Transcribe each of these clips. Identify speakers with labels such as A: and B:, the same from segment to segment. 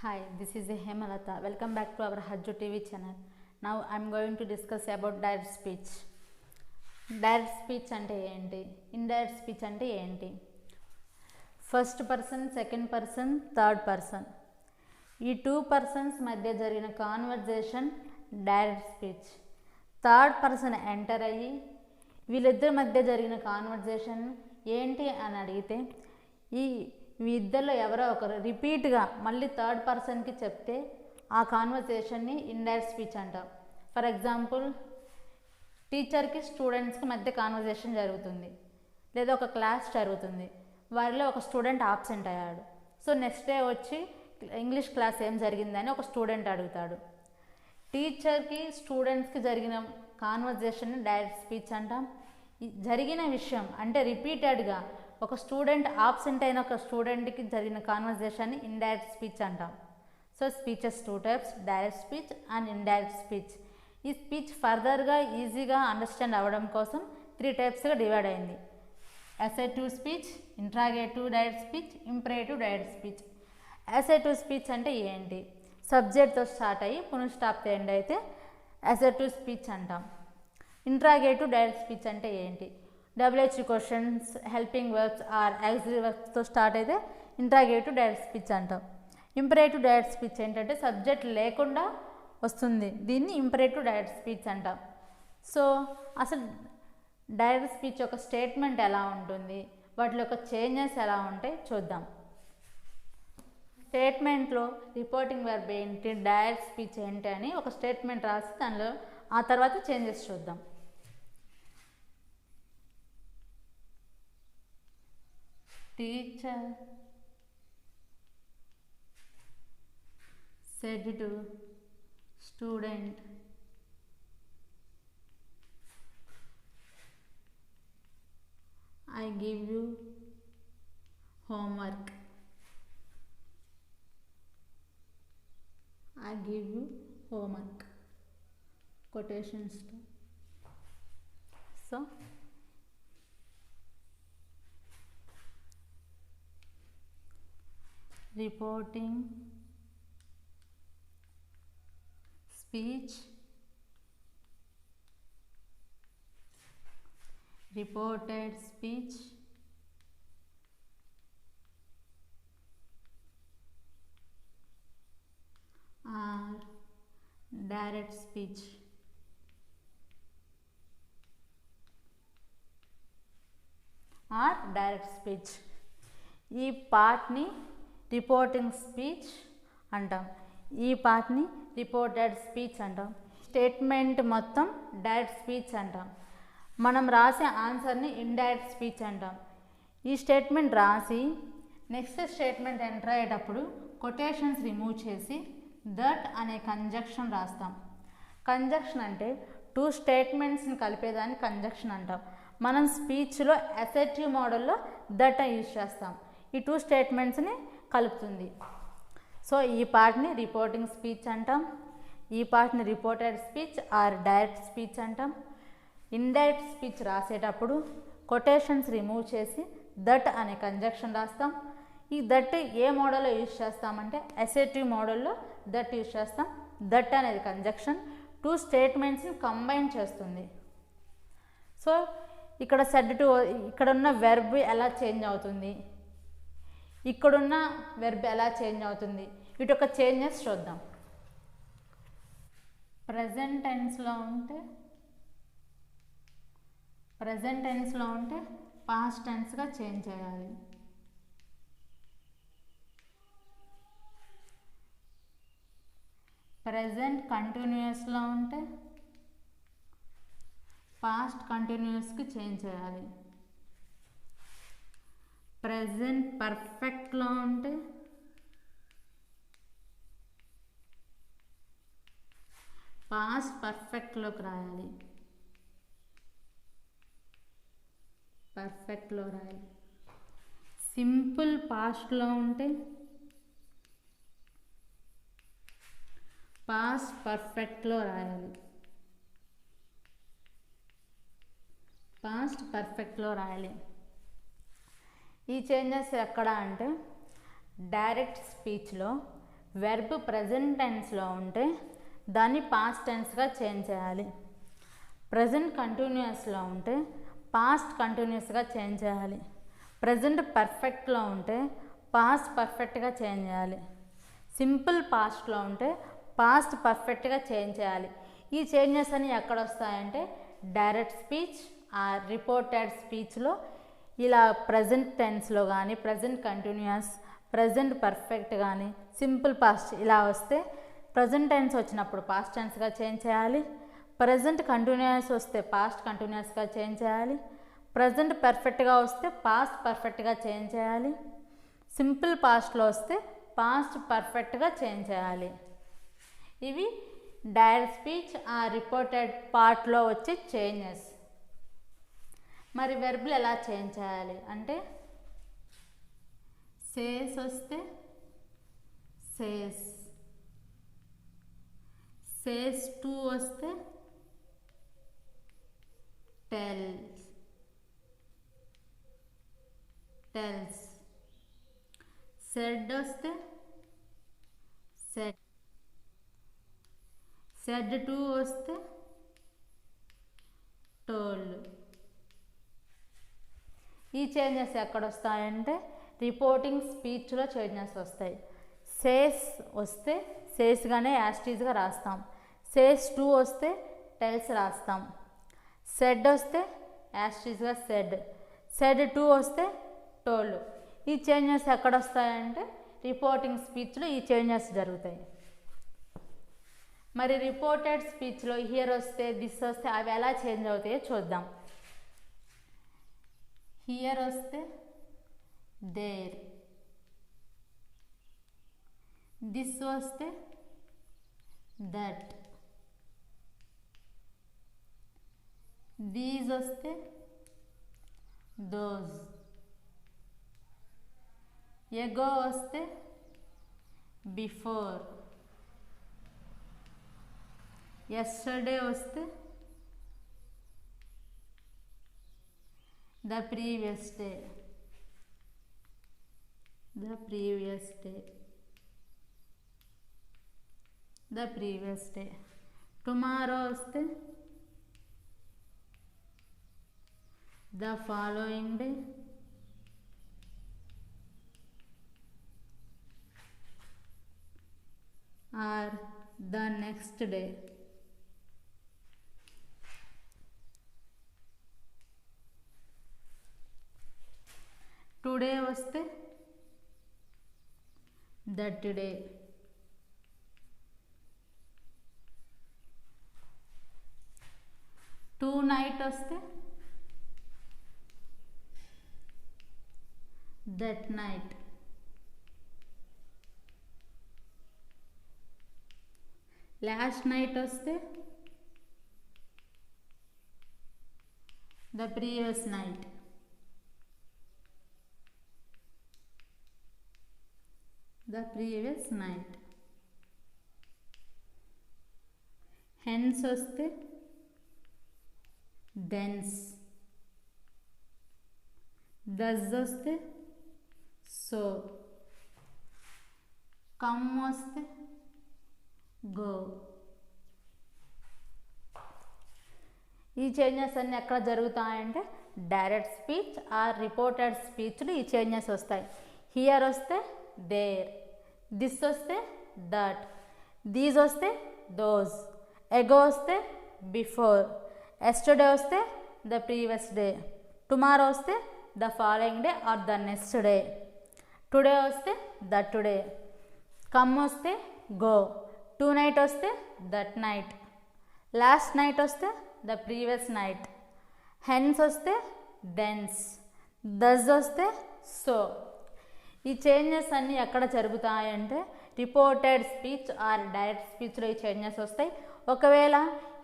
A: Hi, this is Hemalata. Welcome back to our Hajju TV channel. Now I am going to discuss about direct speech. Direct speech ante enti? Indirect speech ante enti? First person, second person, third person. ఈ two persons మధ్య జరిగిన conversation direct speech. Third person enter అయ్యి వీళ్ళిద్దరి మధ్య జరిగిన conversation ఏంటి అని అడిగితే ఈ ఇద్దరిలో ఎవరో ఒకరు రిపీట్గా మళ్ళీ థర్డ్ పర్సన్కి చెప్తే ఆ కాన్వర్జేషన్ని ఇండైరెక్ట్ స్పీచ్ అంటాం. ఫర్ ఎగ్జాంపుల్, టీచర్కి స్టూడెంట్స్కి మధ్య కాన్వర్జేషన్ జరుగుతుంది, లేదా ఒక క్లాస్ జరుగుతుంది. వారిలో ఒక స్టూడెంట్ ఆబ్సెంట్ అయ్యాడు. సో నెక్స్ట్ డే వచ్చి ఇంగ్లీష్ క్లాస్ ఏం జరిగిందని ఒక స్టూడెంట్ అడుగుతాడు. టీచర్కి స్టూడెంట్స్కి జరిగిన కాన్వర్జేషన్ని డైరెక్ట్ స్పీచ్ అంటాం. జరిగిన విషయం అంటే రిపీటెడ్గా ఒక స్టూడెంట్ ఆబ్సెంట్ అయిన ఒక స్టూడెంట్కి జరిగిన కాన్వర్జేషన్ని ఇండైరెక్ట్ స్పీచ్ అంటాం. So speeches two types, direct speech and indirect speech. ఈ స్పీచ్ ఫర్దర్గా ఈజీగా అండర్స్టాండ్ అవ్వడం కోసం 3 టైప్స్గా డివైడ్ అయింది: assertive speech, interrogative direct speech, imperative direct speech. Assertive speech అంటే ఏంటి? సబ్జెక్ట్తో స్టార్ట్ అయ్యి పునః స్టాప్తో ఎండ్ అయితే అసర్టివ్ స్పీచ్ అంటాం. ఇంట్రాగేటివ్ డైరెక్ట్ స్పీచ్ అంటే ఏంటి? WH questions, helping verbs or auxiliary వర్బ్స్తో స్టార్ట్ అయితే ఇంట్రాగేటివ్ డైరెక్ట్ స్పీచ్ అంటాం. ఇంపరేటివ్ డైరెక్ట్ స్పీచ్ ఏంటంటే సబ్జెక్ట్ లేకుండా వస్తుంది, దీన్ని ఇంపరేటివ్ డైరెక్ట్ స్పీచ్ అంటాం. సో అసలు డైరెక్ట్ స్పీచ్ యొక్క స్టేట్మెంట్ ఎలా ఉంటుంది, వాటిలో యొక్క చేంజెస్ ఎలా ఉంటాయి చూద్దాం. స్టేట్మెంట్లో రిపోర్టింగ్ వర్బ్ ఏంటి, డైరెక్ట్ స్పీచ్ ఏంటి అని ఒక స్టేట్మెంట్ రాసి దానిలో ఆ తర్వాత చేంజెస్ చూద్దాం. Teacher said to student, I give you homework. I give you homework. Quotations. So reporting speech, reported speech, or direct speech. Or direct speech. ఈ పార్ట్ని రిపోర్టింగ్ స్పీచ్ అంటాం, ఈ పార్ట్ని రిపోర్టెడ్ స్పీచ్ అంటాం. స్టేట్మెంట్ మొత్తం డైరెక్ట్ స్పీచ్ అంటాం. మనం రాసే ఆన్సర్ని ఇండైరెక్ట్ స్పీచ్ అంటాం. ఈ స్టేట్మెంట్ రాసి నెక్స్ట్ స్టేట్మెంట్ ఎంటర్ అయ్యేటప్పుడు కొటేషన్స్ రిమూవ్ చేసి దట్ అనే కంజక్షన్ రాస్తాం. కంజక్షన్ అంటే 2 స్టేట్మెంట్స్ని కలిపేదాన్ని కంజక్షన్ అంటాం. మనం స్పీచ్లో అసర్టివ్ మోడల్లో దట్ యూజ్ చేస్తాం. ఈ 2 స్టేట్మెంట్స్ని కలుపుతుంది. సో ఈ పార్ట్ని రిపోర్టింగ్ స్పీచ్ అంటాం, ఈ పార్ట్ని reported speech or direct speech అంటాం. ఇండైరెక్ట్ స్పీచ్ రాసేటప్పుడు కొటేషన్స్ రిమూవ్ చేసి దట్ అనే కంజక్షన్ రాస్తాం. ఈ దట్ ఏ మోడల్లో యూజ్ చేస్తామంటే అసర్టివ్ మోడల్లో దట్ యూజ్ చేస్తాం. దట్ అనేది కంజక్షన్ 2 స్టేట్మెంట్స్ని కంబైన్ చేస్తుంది. సో ఇక్కడ సెడ్ టు, ఇక్కడున్న వెర్బ్ ఎలా చేంజ్ అవుతుంది, ఇక్కడున్న వెర్బ్ ఎలా చేంజ్ అవుతుంది, వీటి యొక్క చేంజెస్ చూద్దాం. ప్రజెంట్ టెన్స్లో ఉంటే పాస్ట్ టెన్స్గా చేంజ్ చేయాలి. ప్రజెంట్ కంటిన్యూస్లో ఉంటే పాస్ట్ కంటిన్యూస్కి చేంజ్ చేయాలి. ప్రజెంట్ పర్ఫెక్ట్లో ఉంటే పాస్ట్ పర్ఫెక్ట్లోకి రాయాలి. పర్ఫెక్ట్లో రాయాలి. సింపుల్ పాస్ట్లో ఉంటే పాస్ట్ పర్ఫెక్ట్లో రాయాలి. పాస్ట్ పర్ఫెక్ట్లో రాయాలి. ఈ చేంజెస్ ఎక్కడ అంటే డైరెక్ట్ స్పీచ్లో వెర్బ్ ప్రజెంట్ టెన్స్లో ఉంటే దాన్ని పాస్ట్ టెన్స్గా చేంజ్ చేయాలి. ప్రజెంట్ కంటిన్యూస్లో ఉంటే పాస్ట్ కంటిన్యూస్గా చేంజ్ చేయాలి. ప్రజెంట్ పర్ఫెక్ట్లో ఉంటే పాస్ట్ పర్ఫెక్ట్గా చేంజ్ చేయాలి. సింపుల్ పాస్ట్లో ఉంటే పాస్ట్ పర్ఫెక్ట్గా చేంజ్ చేయాలి. ఈ చేంజెస్ అన్నీ ఎక్కడ వస్తాయంటే డైరెక్ట్ స్పీచ్ ఆర్ రిపోర్టెడ్ స్పీచ్లో ఇలా ప్రజెంట్ టెన్స్లో కానీ ప్రజెంట్ కంటిన్యూస్ ప్రజెంట్ పర్ఫెక్ట్ కానీ సింపుల్ పాస్ట్ ఇలా వస్తే ప్రజెంట్ టెన్స్ వచ్చినప్పుడు పాస్ట్ టెన్స్గా చేంజ్ చేయాలి. ప్రజెంట్ కంటిన్యూస్ వస్తే పాస్ట్ కంటిన్యూస్గా చేంజ్ చేయాలి. ప్రజెంట్ పర్ఫెక్ట్గా వస్తే పాస్ట్ పర్ఫెక్ట్గా చేంజ్ చేయాలి. సింపుల్ పాస్ట్లో వస్తే పాస్ట్ పర్ఫెక్ట్గా చేంజ్ చేయాలి. ఇవి డైరెక్ట్ స్పీచ్ ఆ రిపోర్టెడ్ పార్ట్లో వచ్చే చేంజెస్. మరి వెర్బ్లు ఎలా చేంజ్ చేయాలి అంటే సేస్ వస్తే సేస్, సేస్ టు వస్తే టెల్స్, టెల్స్. సెడ్ వస్తే సెడ్, సెడ్ టు వస్తే టోల్డ్. ఈ చేంజెస్ ఎక్కడ వస్తాయంటే రిపోర్టింగ్ స్పీచ్లో చేంజెస్ వస్తాయి. సేస్ వస్తే సేస్గానే యాస్టీజ్గా రాస్తాం. సేస్ టు వస్తే టెల్స్ రాస్తాం. సెడ్ వస్తే యాస్టీజ్గా సెడ్, సెడ్ టు వస్తే టోల్డ్. ఈ చేంజెస్ ఎక్కడ వస్తాయంటే రిపోర్టింగ్ స్పీచ్లో ఈ చేంజెస్ జరుగుతాయి. మరి రిపోర్టెడ్ స్పీచ్లో హియర్ వస్తే దిస్ వస్తే అవి ఎలా చేంజ్ అవుతాయో చూద్దాం. హియర్ వస్తే దేర్, దిస్ వస్తే దట్, దీస్ వస్తే దోస్, ఎగో వస్తే బిఫోర్, yesterday వస్తే the previous day, the previous day, the previous day. tomorrow వస్తే the following day, or the next day. Today వస్తే దట్ డే, టు నైట్ వస్తే దట్ నైట్, లాస్ట్ నైట్ వస్తే the previous night, the previous night. hence వస్తే thence, thus వస్తే so, come వస్తే go. ఈ changes అన్నీ ఎక్కడ జరుగుతాయంటే డైరెక్ట్ స్పీచ్ ఆర్ రిపోర్టెడ్ స్పీచ్లు ఈ చేంజెస్ వస్తాయి. హియర్ వస్తే దేర్, దిస్ వస్తే దట్, దీస్ వస్తే దోస్, ఎగో వస్తే బిఫోర్, ఎస్టర్డే వస్తే ద ప్రీవియస్ డే, టుమారో వస్తే the following day or the next day, today వస్తే దట్ టుడే, కమ్ వస్తే గో, టు నైట్ వస్తే దట్ నైట్, లాస్ట్ నైట్ వస్తే ద ప్రీవియస్ నైట్, హెన్స్ వస్తే దెన్స్, దస్ వస్తే సో. ఈ చేంజెస్ అన్నీ ఎక్కడ జరుగుతాయంటే రిపోర్టెడ్ స్పీచ్ ఆర్ డైరెక్ట్ స్పీచ్లో ఈ చేంజెస్ వస్తాయి. ఒకవేళ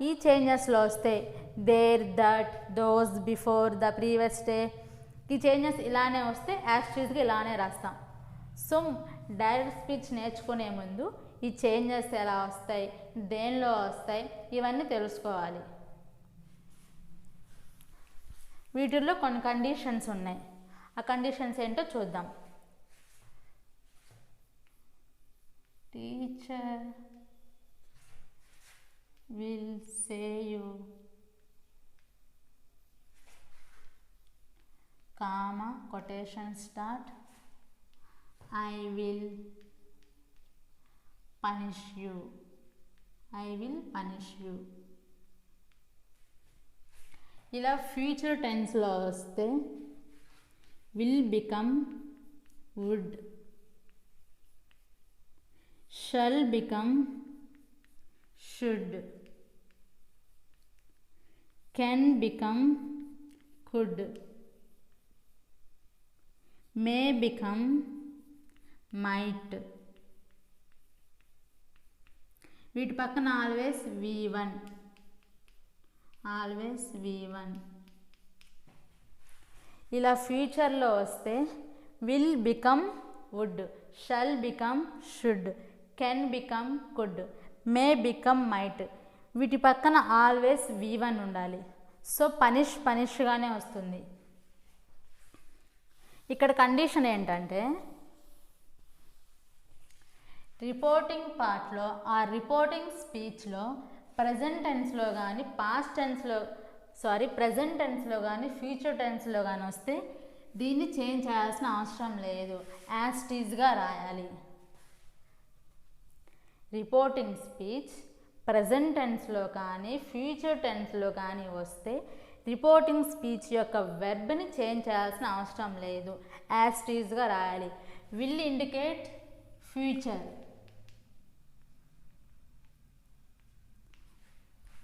A: ఈ చేంజెస్లో వస్తే there, that, those, before, the previous day, ఈ చేంజెస్ ఇలానే వస్తే యాస్టీజ్గా ఇలానే రాస్తాం. సో డైరెక్ట్ స్పీచ్ నేర్చుకునే ముందు ఈ చేంజెస్ ఎలా వస్తాయి, దేనిలో వస్తాయి, ఇవన్నీ తెలుసుకోవాలి. వీటిల్లో కొన్ని కండిషన్స్ ఉన్నాయి. ఆ కండిషన్స్ ఏంటో చూద్దాం. teacher will say you, comma, quotation start, I will punish you, I will punish you. ఇలా ఫ్యూచర్ టెన్స్లో వస్తే will become would, shall become should, can become could, may become might. వీటి పక్కన ఆల్వేస్ V1, ఆల్వేస్ V1. ఇలా ఫ్యూచర్లో వస్తే will become would, shall become should, can become could, may become might. వీటి పక్కన always V1 ఉండాలి. So పనిష్గానే వస్తుంది. ఇక్కడ కండిషన్ ఏంటంటే రిపోర్టింగ్ పార్ట్లో ఆ రిపోర్టింగ్ స్పీచ్లో ప్రజెంట్ టెన్స్లో కానీ ప్రజెంట్ టెన్స్లో కానీ ఫ్యూచర్ టెన్స్లో కానీ వస్తే దీన్ని చేంజ్ చేయాల్సిన అవసరం లేదు, యాజ్ ఇట్ ఈజ్గా రాయాలి. రిపోర్టింగ్ స్పీచ్ ప్రజెంట్ టెన్స్లో కానీ ఫ్యూచర్ టెన్స్లో కానీ వస్తే రిపోర్టింగ్ స్పీచ్ యొక్క వెర్బ్ని చేంజ్ చేయాల్సిన అవసరం లేదు, యాజ్ ఇట్ ఈజ్గా రాయాలి. విల్ ఇండికేట్ ఫ్యూచర్,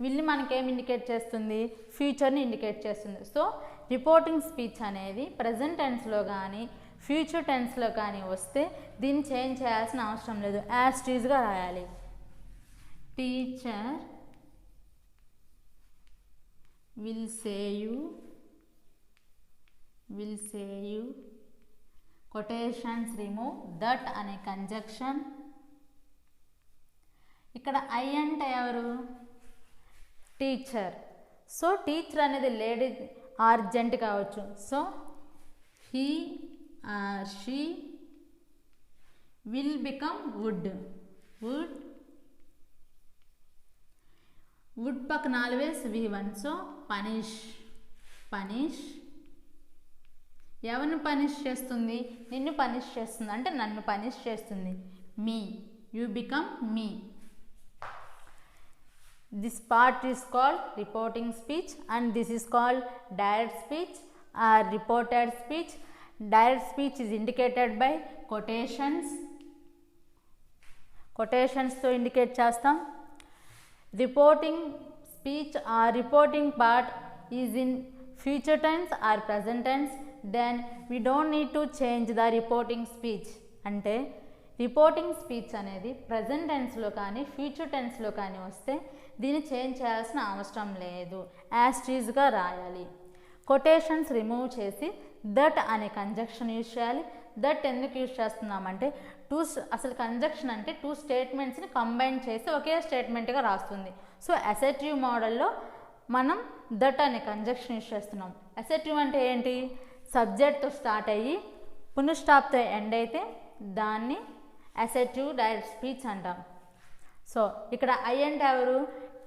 A: విల్ మనకేం ఇండికేట్ చేస్తుంది, ఫ్యూచర్ని ఇండికేట్ చేస్తుంది. సో రిపోర్టింగ్ స్పీచ్ అనేది ప్రజెంట్ టెన్స్లో కానీ ఫ్యూచర్ టెన్స్లో కానీ వస్తే దీన్ని చేంజ్ చేయాల్సిన అవసరం లేదు, యాజ్ ఇట్ ఈజ్గా రాయాలి. Teacher will say you, quotations remove that అనే కంజక్షన్. ఇక్కడ ఐ అంటే ఎవరు, టీచర్. సో టీచర్ అనేది లేడీ ఆర్ జెంట్ కావచ్చు. So he or she will become would, would పక్కన ఆల్వేస్ V1. సో పనిష్, ఎవరిని పనిష్ చేస్తుంది, నిన్ను పనిష్ చేస్తుంది, అంటే నన్ను పనిష్ చేస్తుంది. Me, you become me. This part is called reporting speech and this is called direct speech or reported speech. Direct speech is indicated by quotations. Quotations తో indicate చేస్తాం. Reporting speech or reporting part is in future tense or present tense, then we don't need to change the reporting speech. అంటే reporting speech అనేది present టెన్స్లో కానీ future టెన్స్లో కానీ వస్తే దీన్ని change చేయాల్సిన అవసరం లేదు, యాజ్ ఇట్ ఈజ్గా రాయాలి. కొటేషన్స్ రిమూవ్ చేసి దట్ అనే కంజక్షన్ యూజ్ చేయాలి. దట్ ఎందుకు యూజ్ చేస్తున్నామంటే అసలు కంజక్షన్ అంటే 2 స్టేట్మెంట్స్ని కంబైన్ చేసి ఒకే స్టేట్మెంట్గా రాస్తుంది. సో అసెర్టివ్ మోడల్లో మనం దట్ అనే కంజక్షన్ యూజ్ చేస్తున్నాం. అసెర్టివ్ అంటే ఏంటి, సబ్జెక్ట్తో స్టార్ట్ అయ్యి పునఃస్టాప్తో ఎండ్ అయితే దాన్ని అసెర్టివ్ డైరెక్ట్ స్పీచ్ అంటాం. సో ఇక్కడ ఐ అంటే ఎవరు,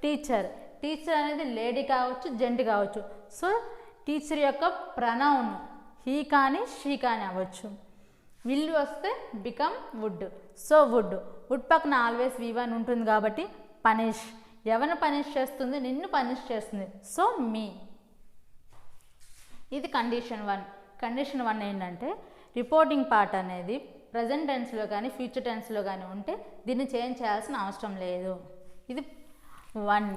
A: టీచర్. టీచర్ అనేది లేడీ కావచ్చు, జెంట్ కావచ్చు. సో టీచర్ యొక్క ప్రనౌన్ హీ కానీ షీ కానీ అవ్వచ్చు. విల్ వస్తే బికమ్ వుడ్. సో వుడ్ పక్కన ఆల్వేస్ V1 ఉంటుంది కాబట్టి పనిష్, ఎవరిని పనిష్ చేస్తుంది, నిన్ను పనిష్ చేస్తుంది. సో మీ. ఇది కండిషన్ 1. కండిషన్ 1 ఏంటంటే రిపోర్టింగ్ పార్ట్ అనేది ప్రజెంట్ టెన్స్లో కానీ ఫ్యూచర్ టెన్స్లో కానీ ఉంటే దీన్ని చేంజ్ చేయాల్సిన అవసరం లేదు. ఇది 1.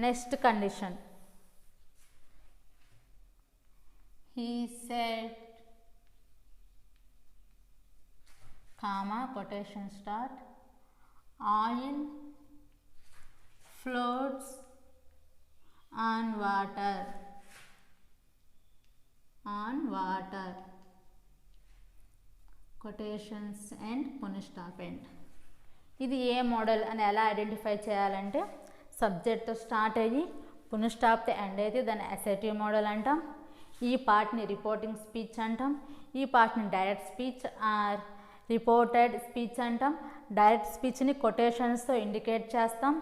A: Next condition, he said, comma, quotation start, oil floats on water, quotations and పునఃస్టాప్ ఎండ్. ఇది ఏ మోడల్ అని ఎలా ఐడెంటిఫై చేయాలంటే సబ్జెక్ట్తో స్టార్ట్ అయ్యి పునఃస్టాప్తో ఎండ్ అయితే దాన్ని అసెర్టివ్ మోడల్ అంటాం. ఈ పార్ట్ని రిపోర్టింగ్ స్పీచ్ అంటాం. ఈ పార్ట్ని direct speech or reported speech అంటాం. డైరెక్ట్ స్పీచ్ని కొటేషన్స్తో ఇండికేట్ చేస్తాం.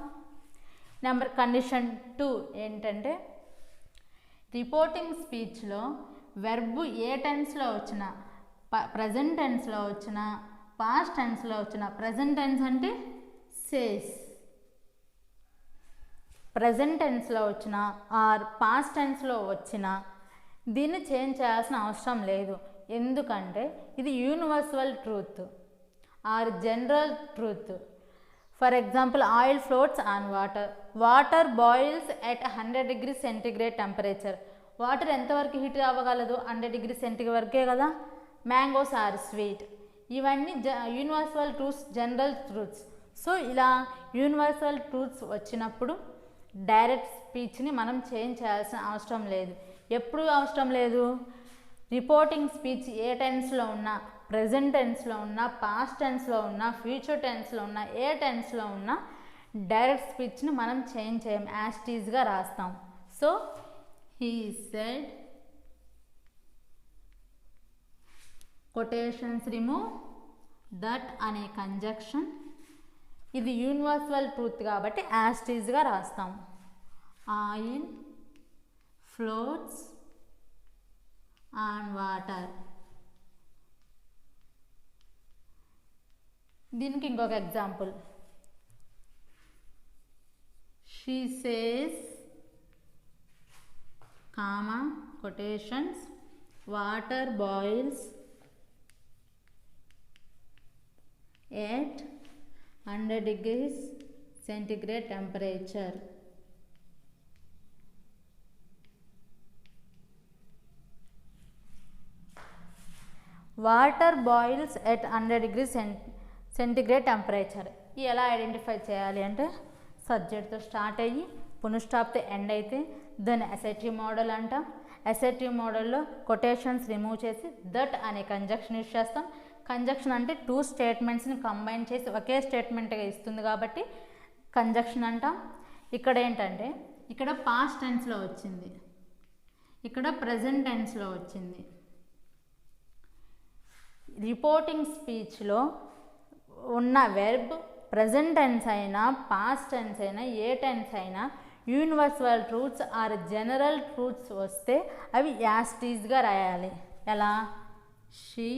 A: కండిషన్ 2 ఏంటంటే రిపోర్టింగ్ స్పీచ్లో వెర్బ్ ఏ టెన్స్లో వచ్చినా, ప్రజెంట్ టెన్స్లో వచ్చినా, పాస్ట్ టెన్స్లో వచ్చినా, ప్రజెంట్ టెన్స్ అంటే సేస్, ప్రజెంట్ టెన్స్లో వచ్చినా ఆర్ పాస్ట్ టెన్స్లో వచ్చినా దీన్ని చేంజ్ చేయాల్సిన అవసరం లేదు. ఎందుకంటే ఇది universal truth or general truth. For example oil floats on water, water boils at 100 degrees centigrade temperature. Water ఎంతవరకు హీట్ అవ్వగలదు? 100 degrees సెంటిగ్రేడ్ వరకే కదా. Mangoes are sweet. ఇవన్నీ universal truths, general truths. So ఇలా యూనివర్సల్ ట్రూత్స్ వచ్చినప్పుడు direct స్పీచ్ని మనం change చేయాల్సిన అవసరం లేదు. ఎప్పుడు అవసరం లేదు? రిపోర్టింగ్ స్పీచ్ ఏ టెన్స్లో ఉన్నా, ప్రజెంట్ టెన్స్లో ఉన్నా, పాస్ట్ టెన్స్లో ఉన్నా, ఫ్యూచర్ టెన్స్లో ఉన్నా, ఏ టెన్స్లో ఉన్నా డైరెక్ట్ స్పీచ్ని మనం చేంజ్ చేయం, యాజ్ ఇట్ ఈజ్గా రాస్తాం. So he said, quotations remove that అనే కంజక్షన్. ఇది యూనివర్సల్ ట్రూత్ కాబట్టి యాజ్ ఇట్ ఈజ్గా రాస్తాం. Oil floats on water. దీనికి ఇంకొక example. She says, comma quotations, water boils at 100 degrees centigrade temperature. Water boils at 100 degrees centigrade temperature. ఇది ఎలా identify చేయాలి అంటే సబ్జెక్ట్తో స్టార్ట్ అయ్యి పునఃస్టాప్తో ఎండ్ అయితే దాన్ని అసెటివ్ మోడల్ అంటాం. అసెటివ్ మోడల్లో కొటేషన్స్ రిమూవ్ చేసి దట్ అనే కంజక్షన్ యూజ్ చేస్తాం. కంజక్షన్ అంటే 2 స్టేట్మెంట్స్ని కంబైన్ చేసి ఒకే స్టేట్మెంట్గా ఇస్తుంది కాబట్టి కంజక్షన్ అంటాం. ఇక్కడ ఏంటంటే ఇక్కడ పాస్ట్ టెన్స్లో వచ్చింది, ఇక్కడ ప్రజెంట్ టెన్స్లో వచ్చింది. రిపోర్టింగ్ స్పీచ్లో ఉన్న వెర్బ్ ప్రజెంట్ టెన్స్ అయినా, పాస్ట్ టెన్స్ అయినా, ఏ టెన్స్ అయినా universal truths or general truths వస్తే అవి యాజ్ ఇట్ ఈజ్గా రాయాలి. ఎలా? She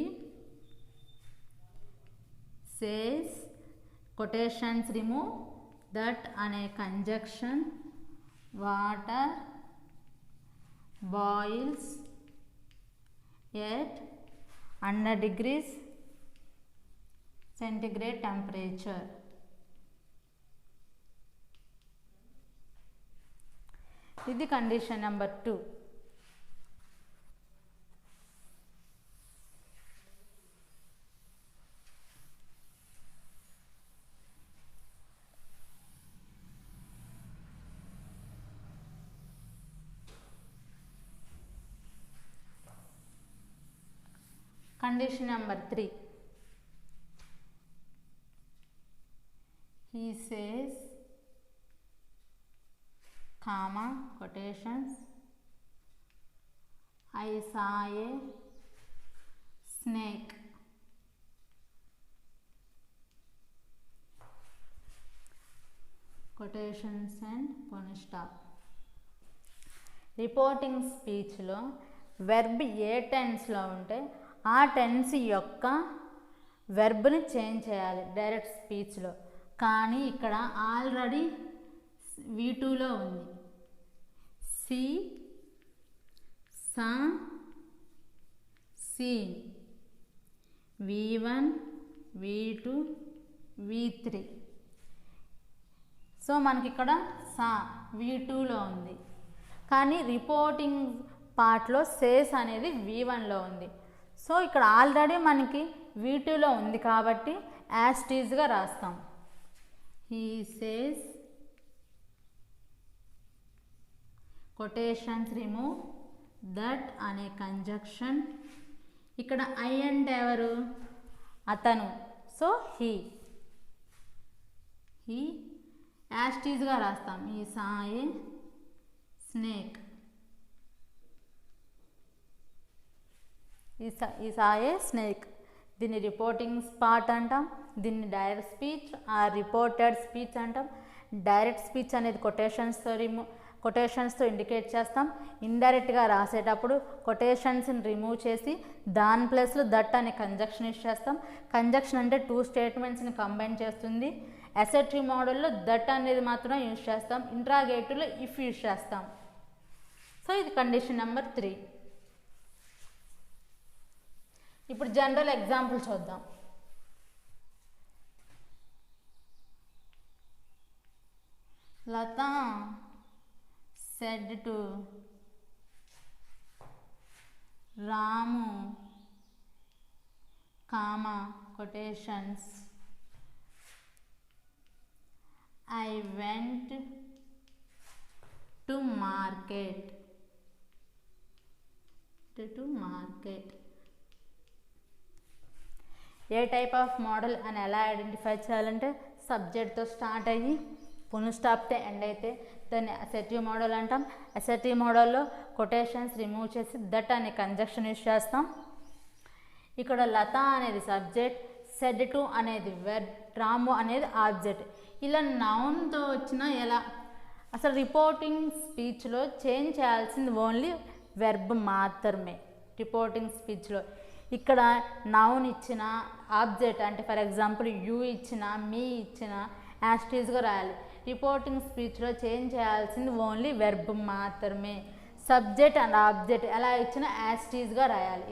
A: says, quotations remove that అనే conjunction, water boils at 100 degrees centigrade temperature. ఇది condition number 2. Condition number 3. He says, comma, quotations, I saw a snake. Quotations and full stop. Reporting స్పీచ్లో verb ఏ టెన్స్లో ఉంటే ఆ టెన్స్ యొక్క వెర్బ్ని change చేయాలి direct స్పీచ్లో. కానీ ఇక్కడ ఆల్రెడీ V2లో ఉంది. సి, సా, scene, V1, V2, V3. So మనకి ఇక్కడ సా V2లో ఉంది, కానీ రిపోర్టింగ్ పార్ట్లో సేస్ అనేది V1లో ఉంది. సో ఇక్కడ ఆల్రెడీ మనకి V2లో ఉంది కాబట్టి యాజ్ ఇట్ ఈజ్గా రాస్తాం. He says, quotations remove that అనే కంజక్షన్. ఇక్కడ ఐ అంటే ఎవరు? అతను. సో హీ యాజ్ ఇట్ ఈజ్గా రాస్తాం. He saw a snake, he saw a snake. దీన్ని రిపోర్టింగ్ స్పాట్ అంటాం, దీన్ని direct speech or reported speech అంటాం. డైరెక్ట్ స్పీచ్ అనేది కొటేషన్స్తో ఇండికేట్ చేస్తాం. ఇండైరెక్ట్గా రాసేటప్పుడు కొటేషన్స్ని రిమూవ్ చేసి దాని ప్లేస్లో దట్ అనే కంజక్షన్ యూస్ చేస్తాం. కంజక్షన్ అంటే 2 స్టేట్మెంట్స్ని కంబైన్ చేస్తుంది. అసర్టివ్ మోడల్లో దట్ అనేది మాత్రం యూస్ చేస్తాం. ఇంట్రాగేటివ్లో ఇఫ్ యూస్ చేస్తాం. సో ఇది కండిషన్ నెంబర్ 3. ఇప్పుడు జనరల్ ఎగ్జాంపుల్ చూద్దాం. Lata said to Ramu, comma, quotations, I went to market. To market. A type of model అని ఎలా ఐడెంటిఫై చేయాలంటే సబ్జెక్ట్తో స్టార్ట్ అయ్యి ఫుల్ స్టాప్తో ఎండ్ అయితే దాన్ని అసర్టివ్ మోడల్ అంటాం. అసర్టివ్ మోడల్లో కొటేషన్స్ రిమూవ్ చేసి దట్ అనే కంజక్షన్ యూస్ చేస్తాం. ఇక్కడ లత అనేది సబ్జెక్ట్, సెడ్ టు అనేది వెర్బ్, రాము అనేది ఆబ్జెక్ట్. ఇలా నౌన్తో వచ్చిన ఎలా అసలు రిపోర్టింగ్ స్పీచ్లో చేంజ్ చేయాల్సింది ఓన్లీ వెర్బ్ మాత్రమే. రిపోర్టింగ్ స్పీచ్లో ఇక్కడ నౌన్ ఇచ్చిన ఆబ్జెక్ట్ అంటే ఫర్ ఎగ్జాంపుల్ యూ ఇచ్చిన, మీ ఇచ్చిన యాస్టీజ్గా రాయాలి. రిపోర్టింగ్ స్పీచ్లో చేంజ్ చేయాల్సింది ఓన్లీ వెర్బ్ మాత్రమే. సబ్జెక్ట్ అండ్ ఆబ్జెక్ట్ ఎలా ఇచ్చినా యాస్టీజ్గా రాయాలి.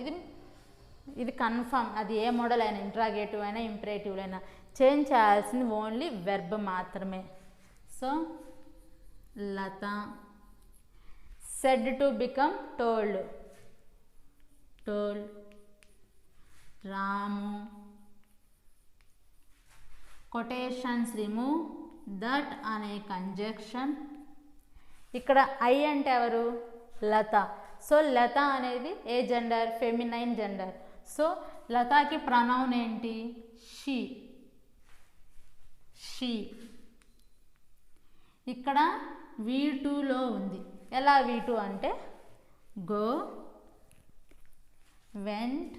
A: ఇది కన్ఫర్మ్. అది ఏ మోడల్ అయినా, ఇంట్రాగేటివ్ అయినా ఇంపరేటివ్ అయినా చేంజ్ చేయాల్సింది ఓన్లీ వెర్బ్ మాత్రమే. So Latha said to become told. Ramu quotations remove that అనే కంజక్షన్. ఇక్కడ ఐ అంటే ఎవరు? లత. సో లత అనేది ఏ జెండర్? Feminine gender. సో లతాకి ప్రనౌన్ ఏంటి? షీ. ఇక్కడ V2లో ఉంది. ఎలా V2 అంటే గో, వెంట్,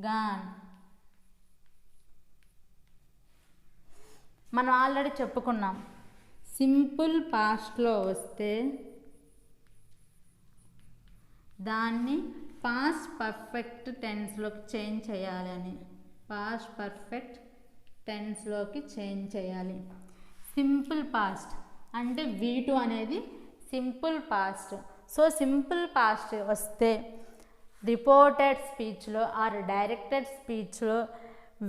A: గాన్. మనం ఆల్రెడీ చెప్పుకున్నాం సింపుల్ పాస్ట్లో వస్తే దాన్ని పాస్ట్ పర్ఫెక్ట్ టెన్స్లోకి చేంజ్ చేయాలని. పాస్ట్ పర్ఫెక్ట్ టెన్స్లోకి చేంజ్ చేయాలి. సింపుల్ పాస్ట్ అంటే V2 అనేది simple past. So simple past వస్తే రిపోర్టెడ్ స్పీచ్లో ఆర్ డైరెక్టెడ్ స్పీచ్లో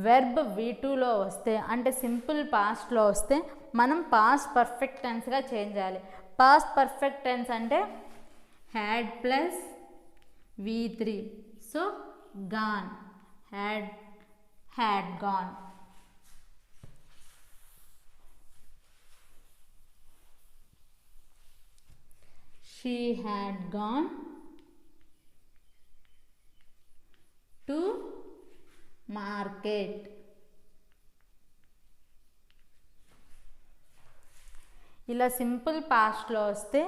A: వెర్బ్ V2లో వస్తే అంటే సింపుల్ పాస్ట్లో వస్తే మనం పాస్ట్ పర్ఫెక్ట్ టెన్స్గా చేంజ్ చేయాలి. పాస్ట్ పర్ఫెక్ట్ టెన్స్ అంటే had plus V3. So gone, had gone. She had gone to market. ఇలా సింపుల్ పాస్ట్లో వస్తే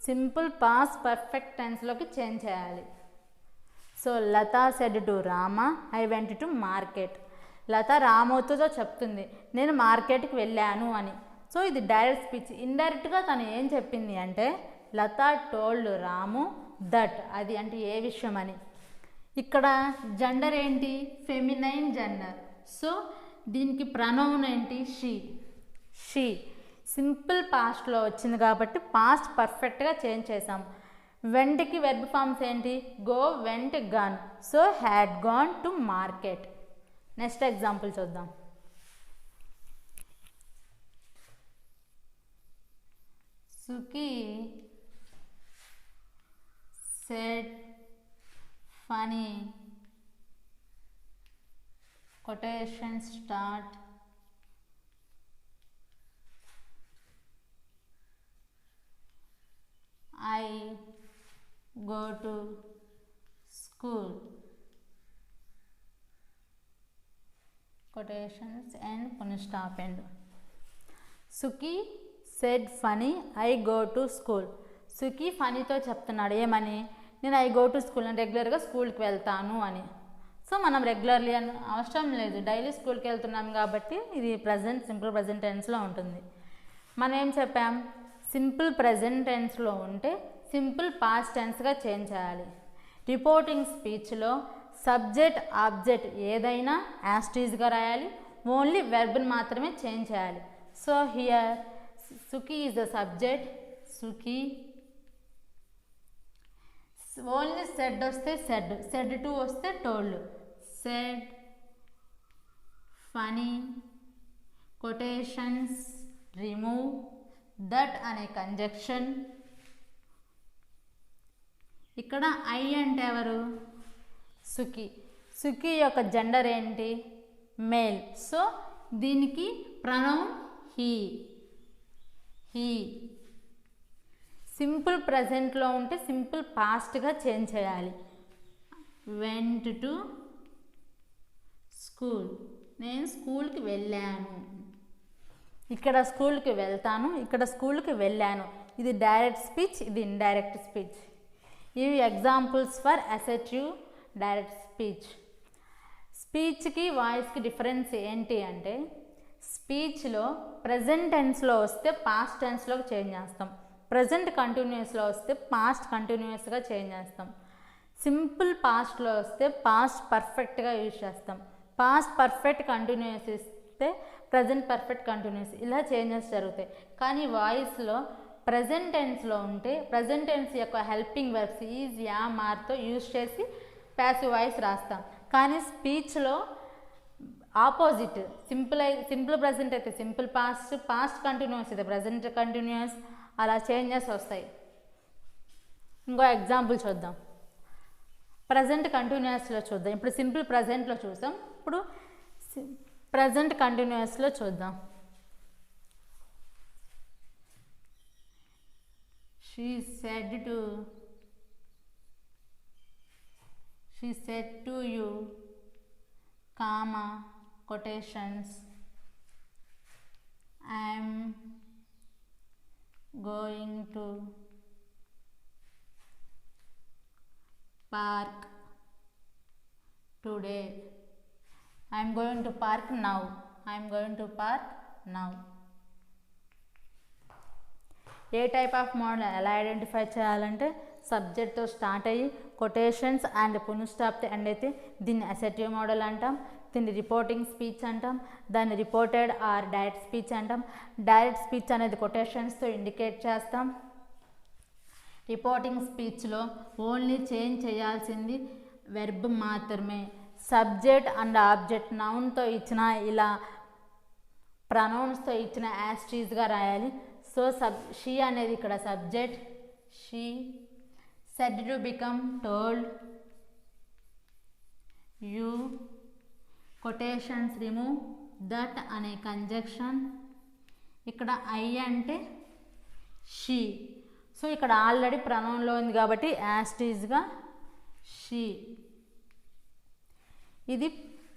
A: సింపుల్ పాస్ట్ పర్ఫెక్ట్ టెన్స్లోకి చేంజ్ చేయాలి. So Latha said to Rama I went to market. Latha రామోతో చెప్తుంది నేను మార్కెట్కి వెళ్ళాను అని. సో ఇది డైరెక్ట్ స్పీచ్. ఇండైరెక్ట్గా తను ఏం చెప్పింది అంటే లత టోల్డ్ రాము దట్, అది అంటే ఏ విషయం అని. ఇక్కడ జెండర్ ఏంటి? Feminine gender. సో దీనికి ప్రనౌన్ ఏంటి? షీ. సింపుల్ పాస్ట్లో వచ్చింది కాబట్టి పాస్ట్ పర్ఫెక్ట్గా చేంజ్ చేసాం. వెంట్కి వెర్బ్ ఫామ్స్ ఏంటి? Go, vent, gun. So had gone to market. Next example చూద్దాం. Suki said funny. Quotation start. I go to school. Quotations and full stop end. Suki said Phani I go to school. Sukhi ఫనీతో చెప్తున్నాడు ఏమని? నేను I go to school అని రెగ్యులర్గా స్కూల్కి వెళ్తాను అని. సో మనం రెగ్యులర్లీ అని అవసరం లేదు, డైలీ స్కూల్కి వెళ్తున్నాం కాబట్టి ఇది ప్రజెంట్ సింపుల్ ప్రజెంట్ టెన్స్లో ఉంటుంది. మనం ఏం చెప్పాం, సింపుల్ ప్రజెంట్ టెన్స్లో ఉంటే సింపుల్ పాస్ట్ టెన్స్గా చేంజ్ చేయాలి. రిపోర్టింగ్ స్పీచ్లో సబ్జెక్ట్ ఆబ్జెక్ట్ ఏదైనా యాస్టీజ్గా రాయాలి, ఓన్లీ వెర్బ్ని మాత్రమే చేంజ్ చేయాలి. So here Sukhi is the subject, Sukhi. Only said వస్తే సెడ్, సెడ్ టు వస్తే told, said. Phani, quotations, remove, that అనే కంజక్షన్. ఇక్కడ ఐ అంటే ఎవరు, సుఖీ. సుఖీ యొక్క జెండర్ ఏంటి, మేల్. సో దీనికి ప్రొనౌన్ హీ, హీ. సింపుల్ ప్రజెంట్లో ఉంటే సింపుల్ పాస్ట్గా చేంజ్ చేయాలి. వెంట్ టు స్కూల్, నేను స్కూల్కి వెళ్ళాను. ఇక్కడ స్కూల్కి వెళ్తాను, ఇక్కడ స్కూల్కి వెళ్ళాను. ఇది డైరెక్ట్ స్పీచ్, ఇది ఇండైరెక్ట్ స్పీచ్. ఇవి examples for assertive direct speech. స్పీచ్కి వాయిస్కి డిఫరెన్స్ ఏంటి అంటే, స్పీచ్లో ప్రజెంట్ టెన్స్లో వస్తే పాస్ట్ టెన్స్లోకి చేంజ్ చేస్తాం, ప్రజెంట్ కంటిన్యూస్లో వస్తే పాస్ట్ కంటిన్యూస్గా చేంజ్ చేస్తాం. సింపుల్ పాస్ట్లో వస్తే పాస్ట్ పర్ఫెక్ట్గా యూజ్ చేస్తాం, పాస్ట్ పర్ఫెక్ట్ కంటిన్యూస్ ఇస్తే ప్రజెంట్ పర్ఫెక్ట్ కంటిన్యూస్, ఇలా చేంజెస్ జరుగుతాయి. కానీ వాయిస్లో ప్రజెంట్ టెన్స్లో ఉంటే ప్రజెంట్ టెన్స్ యొక్క హెల్పింగ్ వర్బ్స్ ఈజ్, యామ్, ఆర్తో యూజ్ చేసి ప్యాసివ్ వాయిస్ రాస్తాం. కానీ స్పీచ్లో ఆపోజిట్, సింపుల్ ప్రజెంట్ అయితే సింపుల్ పాస్ట్, పాస్ట్ కంటిన్యూస్ అయితే ప్రజెంట్ కంటిన్యూస్, అలా చేంజెస్ వస్తాయి. ఇంకో ఎగ్జాంపుల్ చూద్దాం. ప్రజెంట్ కంటిన్యూస్లో చూద్దాం. ఇప్పుడు సింపుల్ ప్రజెంట్లో చూసాం, ఇప్పుడు ప్రజెంట్ కంటిన్యూస్లో చూద్దాం. She said to you, comma, quotations, I am going to park today. I am going to park now. I am going to park now. A type of model ఎలా identify చేయాలంటే, సబ్జెక్ట్తో start అయ్యి quotations and పునఃస్థాప్తి end అయితే దీన్ని assertive model అంటాం, దీన్ని reporting speech అంటాం, దాన్ని reported are direct speech అంటాం. డైరెక్ట్ స్పీచ్ అనేది కొటేషన్స్తో ఇండికేట్ చేస్తాం. రిపోర్టింగ్ స్పీచ్లో ఓన్లీ చేంజ్ చేయాల్సింది వెర్బ్ మాత్రమే. సబ్జెక్ట్ అండ్ ఆబ్జెక్ట్ నౌన్తో ఇచ్చిన, ఇలా ప్రొనౌన్స్తో ఇచ్చిన యాస్టీజ్గా రాయాలి. సో షీ అనేది ఇక్కడ subject, she. Said to become told, you. Quotations remove, that అనే కంజక్షన్. ఇక్కడ ఐ అంటే షీ. సో ఇక్కడ ఆల్రెడీ ప్రొనౌన్లో ఉంది కాబట్టి యాస్టీజ్గా షీ. ఇది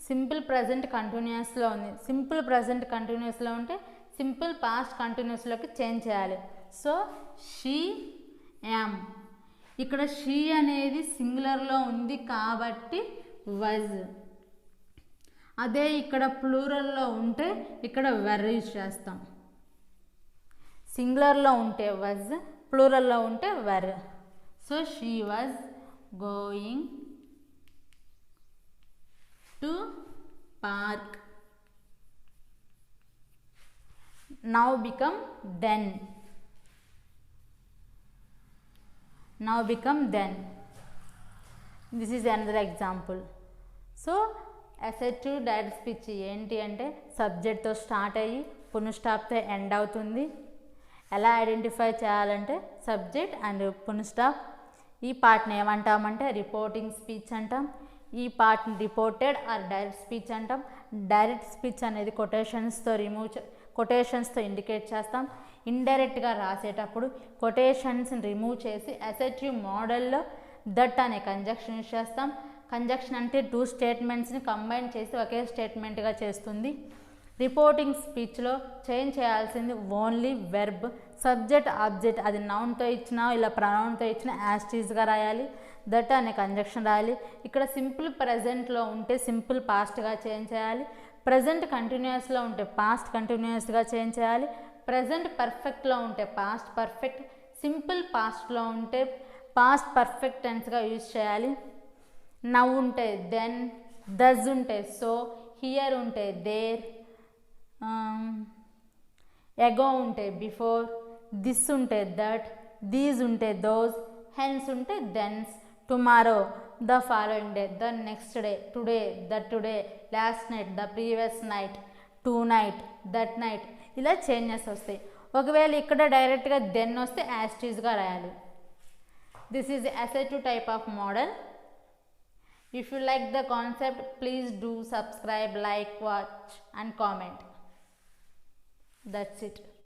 A: సింపుల్ ప్రజెంట్ కంటిన్యూస్లో ఉంది. సింపుల్ ప్రజెంట్ కంటిన్యూస్లో ఉంటే సింపుల్ పాస్ట్ కంటిన్యూస్లోకి చేంజ్ చేయాలి. So she yam. ఇక్కడ షీ అనేది సింగులర్లో ఉంది కాబట్టి వజ్. అదే ఇక్కడ ప్లూరల్లో ఉంటే ఇక్కడ వెర్ యూజ్ చేస్తాం. సింగులర్లో ఉంటే వజ్, ప్లూరల్లో ఉంటే where. So she was going to park. Now become then. Now become then. This is another example. So assertive direct speech ఏంటి అంటే, సబ్జెక్ట్తో స్టార్ట్ అయ్యి పునఃస్థాప్తో ఎండ్ అవుతుంది. ఎలా ఐడెంటిఫై చేయాలంటే సబ్జెక్ట్ అండ్ పునఃస్థాప్. ఈ పార్ట్ని ఏమంటామంటే రిపోర్టింగ్ స్పీచ్ అంటాం. ఈ పార్ట్ని రిపోర్టెడ్ ఆర్ డైరెక్ట్ స్పీచ్ అంటాం. డైరెక్ట్ స్పీచ్ అనేది కొటేషన్స్తో ఇండికేట్ చేస్తాం. ఇండైరెక్ట్గా రాసేటప్పుడు కొటేషన్స్ని రిమూవ్ చేసి అసర్టివ్ మోడల్లో దట్ అనే కంజక్షన్ యూజ్ చేస్తాం. కంజక్షన్ అంటే టూ స్టేట్మెంట్స్ని కంబైన్ చేసి ఒకే స్టేట్మెంట్గా చేస్తుంది. రిపోర్టింగ్ స్పీచ్లో చేంజ్ చేయాల్సింది ఓన్లీ వెర్బ్. సబ్జెక్ట్ ఆబ్జెక్ట్ అది నౌన్తో ఇచ్చినా ఇలా ప్రొనౌన్తో ఇచ్చిన యాస్టీజ్గా రాయాలి. దట్ అనే కంజక్షన్ రాయాలి. ఇక్కడ సింపుల్ ప్రజెంట్లో ఉంటే సింపుల్ పాస్ట్గా చేంజ్ చేయాలి. ప్రజెంట్ కంటిన్యూస్లో ఉంటే పాస్ట్ కంటిన్యూస్గా చేంజ్ చేయాలి. ప్రజెంట్ పర్ఫెక్ట్లో ఉంటే పాస్ట్ పర్ఫెక్ట్, సింపుల్ పాస్ట్లో ఉంటే పాస్ట్ పర్ఫెక్ట్ టెన్స్గా యూజ్ చేయాలి. నవ్ ఉంటే దెన్, డస్ ఉంటే సో, హియర్ ఉంటే దేర్, ఎగో ఉంటే బిఫోర్, దిస్ ఉంటే దట్, దీస్ ఉంటే దోస్, హెన్స్ ఉంటే thence, tomorrow the following day, the next day, today the today, last night the previous night, tonight that night, ఇలా చేంజెస్ వస్తాయి. ఒకవేళ ఇక్కడ డైరెక్ట్గా దెన్ వస్తే యాస్టీజ్గా రాయాలి. This is assertive type of modal. If you like the concept, please do subscribe, like, watch and comment. That's it.